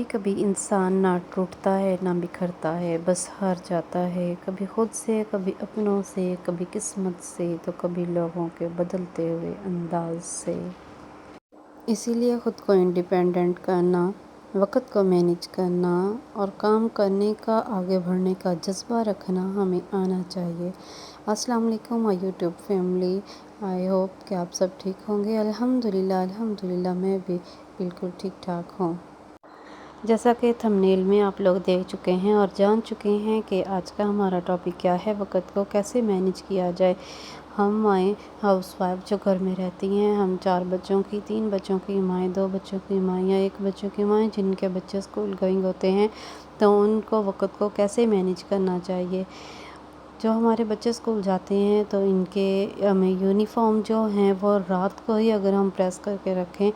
کبھی انسان نہ ٹوٹتا ہے نہ بکھرتا ہے، بس ہار جاتا ہے، کبھی خود سے، کبھی اپنوں سے، کبھی قسمت سے، تو کبھی لوگوں کے بدلتے ہوئے انداز سے۔ اسی لیے خود کو انڈیپینڈنٹ کرنا، وقت کو مینیج کرنا اور کام کرنے کا، آگے بڑھنے کا جذبہ رکھنا ہمیں آنا چاہیے۔ السلام علیکم مائی یوٹیوب فیملی، آئی ہوپ کہ آپ سب ٹھیک ہوں گے۔ الحمدللہ میں بھی بالکل ٹھیک ٹھاک ہوں۔ جیسا کہ تھمبنیل میں آپ لوگ دیکھ چکے ہیں اور جان چکے ہیں کہ آج کا ہمارا ٹاپک کیا ہے، وقت کو کیسے مینیج کیا جائے۔ ہم مائیں ہاؤس وائف جو گھر میں رہتی ہیں، ہم 4 بچوں کی، 3 بچوں کی مائیں، 2 بچوں کی مائیں یا 1 بچوں کی مائیں جن کے بچے اسکول گوئنگ ہوتے ہیں، تو ان کو وقت کو کیسے مینیج کرنا چاہیے۔ جو ہمارے بچے اسکول جاتے ہیں تو ان کے ہمیں یونیفارم جو ہیں وہ رات کو ہی اگر ہم پریس کر کے رکھیں،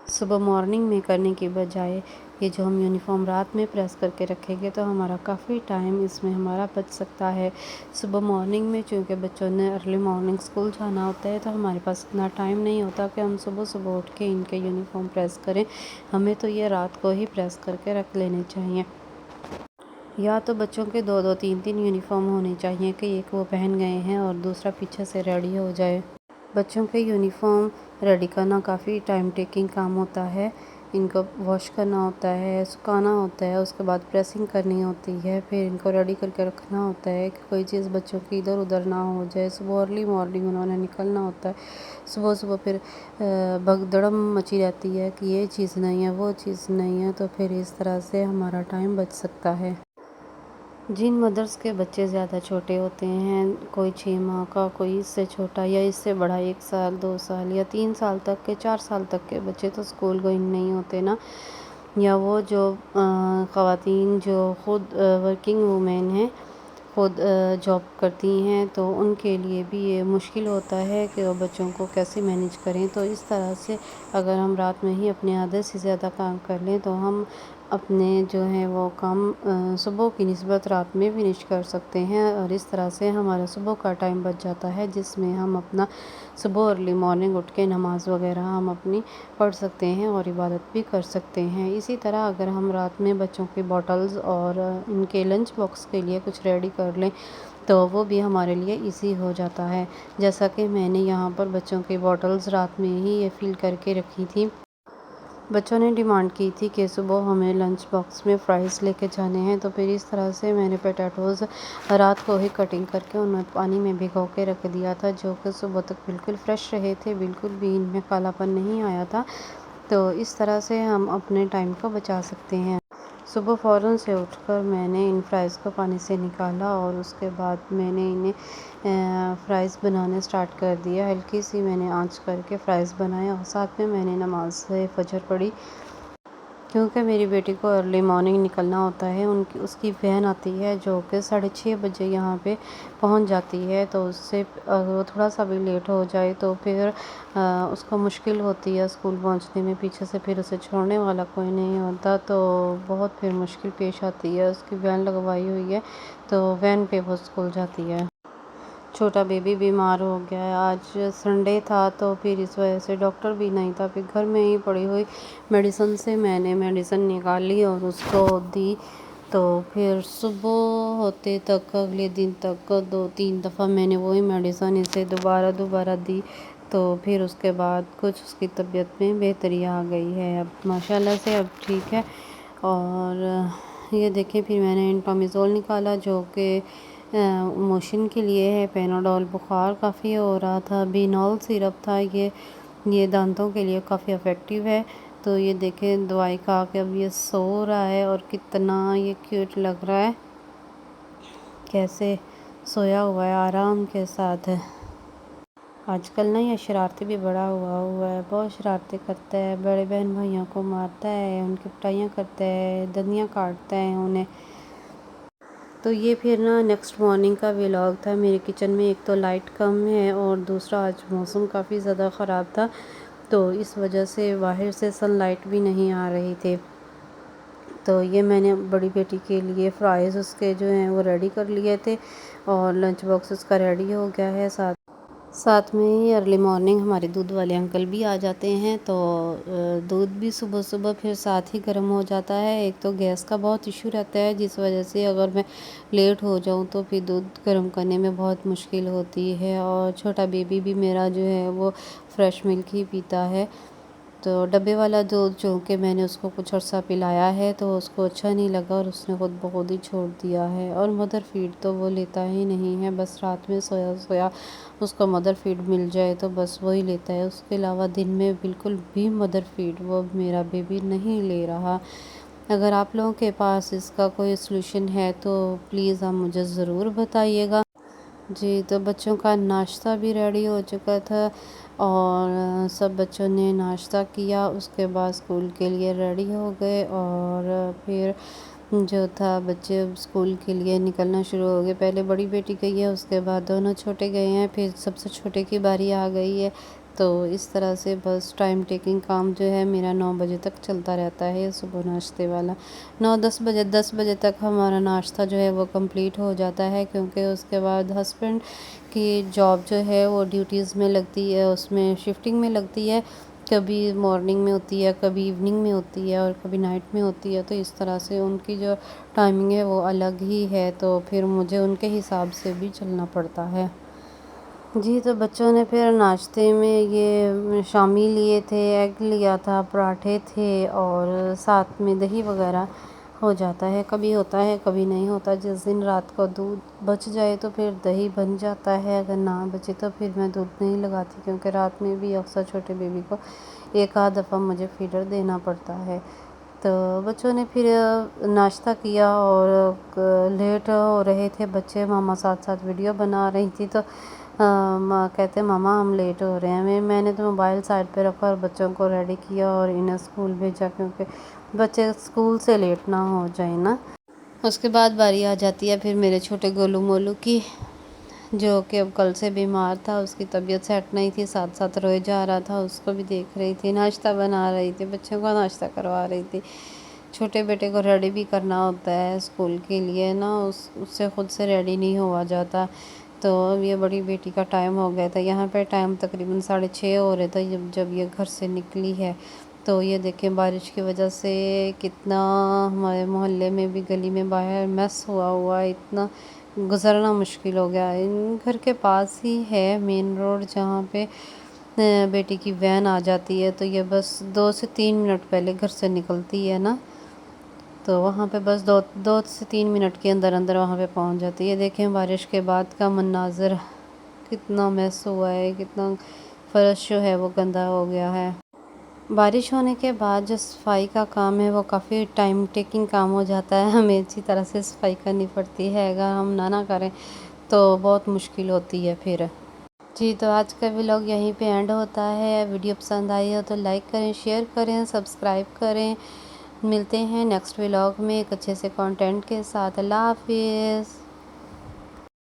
صبح مارننگ میں کرنے کی بجائے یہ جو ہم یونیفارم رات میں پریس کر کے رکھیں گے تو ہمارا کافی ٹائم اس میں ہمارا بچ سکتا ہے۔ صبح مارننگ میں چونکہ بچوں نے ارلی مارننگ اسکول جانا ہوتا ہے تو ہمارے پاس اتنا ٹائم نہیں ہوتا کہ ہم صبح اٹھ کے ان کے یونیفارم پریس کریں، ہمیں تو یہ رات کو ہی پریس کر کے رکھ لینے چاہیے۔ یا تو بچوں کے 2 3 یونیفارم ہونے چاہیے کہ ایک وہ پہن گئے ہیں اور دوسرا پیچھے سے ریڈی ہو جائے۔ بچوں کے یونیفارم ریڈی کرنا کافی ٹائم ٹیکنگ کام ہوتا ہے، ان کو واش کرنا ہوتا ہے، سکھانا ہوتا ہے، اس کے بعد پریسنگ کرنی ہوتی ہے، پھر ان کو ریڈی کر کے رکھنا ہوتا ہے کہ کوئی چیز بچوں کی ادھر ادھر نہ ہو جائے۔ صبح ارلی مارننگ انہوں نے نکلنا ہوتا ہے، صبح پھر بھگدڑم مچی رہتی ہے کہ یہ چیز نہیں ہے، وہ چیز نہیں ہے، تو پھر اس طرح سے ہمارا ٹائم بچ سکتا ہے۔ جن مدرس کے بچے زیادہ چھوٹے ہوتے ہیں، کوئی 6 ماہ کا، کوئی اس سے چھوٹا یا اس سے بڑا، 1 سال 2 سال یا 3 سال تک کے، 4 سال تک کے بچے تو اسکول گوئنگ نہیں ہوتے نا، یا وہ جو خواتین جو خود ورکنگ وومین ہیں، خود جاب کرتی ہیں، تو ان کے لیے بھی یہ مشکل ہوتا ہے کہ وہ بچوں کو کیسے مینیج کریں۔ تو اس طرح سے اگر ہم رات میں ہی اپنے آدھے سے زیادہ کام کر لیں تو ہم اپنے جو ہیں وہ کام صبح کی نسبت رات میں فنش کر سکتے ہیں، اور اس طرح سے ہمارا صبح کا ٹائم بچ جاتا ہے جس میں ہم اپنا صبح ارلی مارننگ اٹھ کے نماز وغیرہ ہم اپنی پڑھ سکتے ہیں اور عبادت بھی کر سکتے ہیں۔ اسی طرح اگر ہم رات میں بچوں کی بوٹلز اور ان کے لنچ باکس کے لیے کچھ ریڈی کر لیں تو وہ بھی ہمارے لیے ایزی ہو جاتا ہے۔ جیسا کہ میں نے یہاں پر بچوں کی بوٹلز رات میں ہی یہ فل کر کے رکھی تھی۔ بچوں نے ڈیمانڈ کی تھی کہ صبح ہمیں لنچ باکس میں فرائز لے کے جانے ہیں، تو پھر اس طرح سے میں نے پوٹیٹوز رات کو ہی کٹنگ کر کے ان میں پانی میں بھگو کے رکھ دیا تھا، جو کہ صبح تک بالکل فریش رہے تھے، بالکل بھی ان میں کالا پن نہیں آیا تھا۔ تو اس طرح سے ہم اپنے ٹائم کو بچا سکتے ہیں۔ صبح فوراً سے اٹھ کر میں نے ان فرائز کو پانی سے نکالا اور اس کے بعد میں نے انہیں فرائز بنانے سٹارٹ کر دیا۔ ہلکی سی میں نے آنچ کر کے فرائز بنائے اور ساتھ میں نے نماز فجر پڑھی، کیونکہ میری بیٹی کو ارلی مارننگ نکلنا ہوتا ہے، اس کی وین آتی ہے جو کہ 6:30 بجے یہاں پہ پہنچ جاتی ہے، تو اس سے اگر وہ تھوڑا سا بھی لیٹ ہو جائے تو پھر اس کو مشکل ہوتی ہے اسکول پہنچنے میں، پیچھے سے پھر اسے چھوڑنے والا کوئی نہیں ہوتا، تو بہت پھر مشکل پیش آتی ہے۔ اس کی وین لگوائی ہوئی ہے تو وین پہ وہ اسکول جاتی ہے۔ چھوٹا بیبی بیمار ہو گیا ہے، آج سنڈے تھا تو پھر اس وجہ سے ڈاکٹر بھی نہیں تھا، پھر گھر میں ہی پڑی ہوئی میڈیسن سے میں نے میڈیسن نکالی اور اس کو دی، تو پھر صبح ہوتے تک اگلے دن تک 2 3 دفعہ میں نے وہی میڈیسن اسے دوبارہ دی، تو پھر اس کے بعد کچھ اس کی طبیعت میں بہتری آ گئی ہے، اب ماشاءاللہ سے اب ٹھیک ہے۔ اور یہ دیکھیں پھر میں نے انٹامیزول نکالا جو کہ موشن کے لیے ہے، پیناڈول بخار کافی ہو رہا تھا، بینال سیرپ تھا، یہ دانتوں کے لیے کافی افیکٹو ہے، تو یہ دیکھیں دوائی کھا کے اب یہ سو رہا ہے اور کتنا یہ کیوٹ لگ رہا ہے، کیسے سویا ہوا ہے آرام کے ساتھ۔ آج کل نا یہ شرارتی بھی بڑا ہوا ہے، بہت شرارتیں کرتا ہے، بڑے بہن بھائیوں کو مارتا ہے، ان کی پٹائیاں کرتا ہے، دندیاں کاٹتا ہے انہیں۔ تو یہ پھر نا نیکسٹ مارننگ کا ولاگ تھا۔ میرے کچن میں ایک تو لائٹ کم ہے اور دوسرا آج موسم کافی زیادہ خراب تھا، تو اس وجہ سے باہر سے سن لائٹ بھی نہیں آ رہی تھی، تو یہ میں نے بڑی بیٹی کے لیے فرائز اس کے جو ہیں وہ ریڈی کر لیے تھے اور لنچ باکس اس کا ریڈی ہو گیا ہے، ساتھ میں ہی ارلی مارننگ ہمارے دودھ والے انکل بھی آ جاتے ہیں، تو دودھ بھی صبح صبح پھر ساتھ ہی گرم ہو جاتا ہے۔ ایک تو گیس کا بہت ایشو رہتا ہے، جس وجہ سے اگر میں لیٹ ہو جاؤں تو پھر دودھ گرم کرنے میں بہت مشکل ہوتی ہے، اور چھوٹا بیبی بھی میرا جو ہے وہ فریش ملک ہی پیتا ہے۔ تو ڈبے والا دودھ چونکہ میں نے اس کو کچھ عرصہ پلایا ہے تو اس کو اچھا نہیں لگا، اور اس نے خود بخود ہی چھوڑ دیا ہے۔ اور مدر فیڈ تو وہ لیتا ہی نہیں ہے، بس رات میں سویا اس کو مدر فیڈ مل جائے تو بس وہی لیتا ہے۔ اس کے علاوہ دن میں بالکل بھی مدر فیڈ وہ میرا بیبی نہیں لے رہا۔ اگر آپ لوگوں کے پاس اس کا کوئی سلوشن ہے تو پلیز آپ مجھے ضرور بتائیے گا۔ جی، تو بچوں کا ناشتہ بھی ریڈی ہو چکا تھا، اور سب بچوں نے ناشتہ کیا، اس کے بعد اسکول کے لیے ریڈی ہو گئے، اور پھر جو تھا بچے اسکول کے لیے نکلنا شروع ہو گئے۔ پہلے بڑی بیٹی گئی ہے، اس کے بعد دونوں چھوٹے گئے ہیں، پھر سب سے چھوٹے کی باری آ گئی ہے۔ تو اس طرح سے بس ٹائم ٹیکنگ کام جو ہے میرا 9 بجے تک چلتا رہتا ہے، صبح ناشتے والا 10 بجے تک ہمارا ناشتہ جو ہے وہ کمپلیٹ ہو جاتا ہے، کیونکہ اس کے بعد ہسبینڈ کی جاب جو ہے وہ ڈیوٹیز میں لگتی ہے، اس میں شفٹنگ میں لگتی ہے، کبھی مارننگ میں ہوتی ہے، کبھی ایوننگ میں ہوتی ہے، اور کبھی نائٹ میں ہوتی ہے۔ تو اس طرح سے ان کی جو ٹائمنگ ہے وہ الگ ہی ہے، تو پھر مجھے ان کے حساب سے بھی چلنا پڑتا ہے۔ جی، تو بچوں نے پھر ناشتے میں یہ شامی لیے تھے، ایگ لیا تھا، پراٹھے تھے، اور ساتھ میں دہی وغیرہ ہو جاتا ہے، کبھی ہوتا ہے کبھی نہیں ہوتا۔ جس دن رات کو دودھ بچ جائے تو پھر دہی بن جاتا ہے، اگر نہ بچے تو پھر میں دودھ نہیں لگاتی، کیونکہ رات میں بھی اکثر چھوٹے بیبی کو ایک آدھ دفعہ مجھے فیڈر دینا پڑتا ہے۔ تو بچوں نے پھر ناشتہ کیا، اور لیٹ ہو رہے تھے بچے، ماما ساتھ ساتھ ویڈیو بنا رہی تھی، تو کہتے ماما ہم لیٹ ہو رہے ہیں۔ میں نے تو موبائل سائڈ پہ رکھا اور بچوں کو ریڈی کیا اور انہیں اسکول بھیجا، کیونکہ بچے اسکول سے لیٹ نہ ہو جائیں نا۔ اس کے بعد باری آ جاتی ہے پھر میرے چھوٹے گولو مولو کی، جو کہ اب کل سے بیمار تھا، اس کی طبیعت سیٹ نہیں تھی، ساتھ ساتھ روئے جا رہا تھا، اس کو بھی دیکھ رہی تھی، ناشتہ بنا رہی تھی، بچوں کو ناشتہ کروا رہی تھی۔ چھوٹے بیٹے کو ریڈی بھی کرنا ہوتا ہے اسکول کے لیے نا، اس سے خود سے ریڈی نہیں ہوا جاتا۔ تو اب یہ بڑی بیٹی کا ٹائم ہو گیا تھا، یہاں پہ ٹائم تقریباً 6:30 ہو رہے تھے جب یہ گھر سے نکلی ہے۔ تو یہ دیکھیں بارش کی وجہ سے کتنا ہمارے محلے میں بھی گلی میں باہر میس ہوا ہے، اتنا گزرنا مشکل ہو گیا ہے۔ گھر کے پاس ہی ہے مین روڈ، جہاں پہ بیٹی کی وین آ جاتی ہے، تو یہ بس 2 سے 3 منٹ پہلے گھر سے نکلتی ہے نا، تو وہاں پہ بس 2 سے 3 منٹ کے اندر اندر وہاں پہ پہنچ جاتی ہے۔ دیکھیں بارش کے بعد کا مناظر کتنا میس ہوا ہے، کتنا فرش جو ہے وہ گندا ہو گیا ہے۔ بارش ہونے کے بعد جو صفائی کا کام ہے وہ کافی ٹائم ٹیکنگ کام ہو جاتا ہے، ہمیں اچھی طرح سے صفائی کرنی پڑتی ہے، اگر ہم نہ کریں تو بہت مشکل ہوتی ہے پھر۔ جی، تو آج کا ولاگ یہیں پہ اینڈ ہوتا ہے۔ ویڈیو پسند آئی ہو تو لائک کریں، شیئر کریں، سبسکرائب کریں۔ ملتے ہیں نیکسٹ ولاگ میں ایک اچھے سے کنٹینٹ کے ساتھ۔ اللہ حافظ۔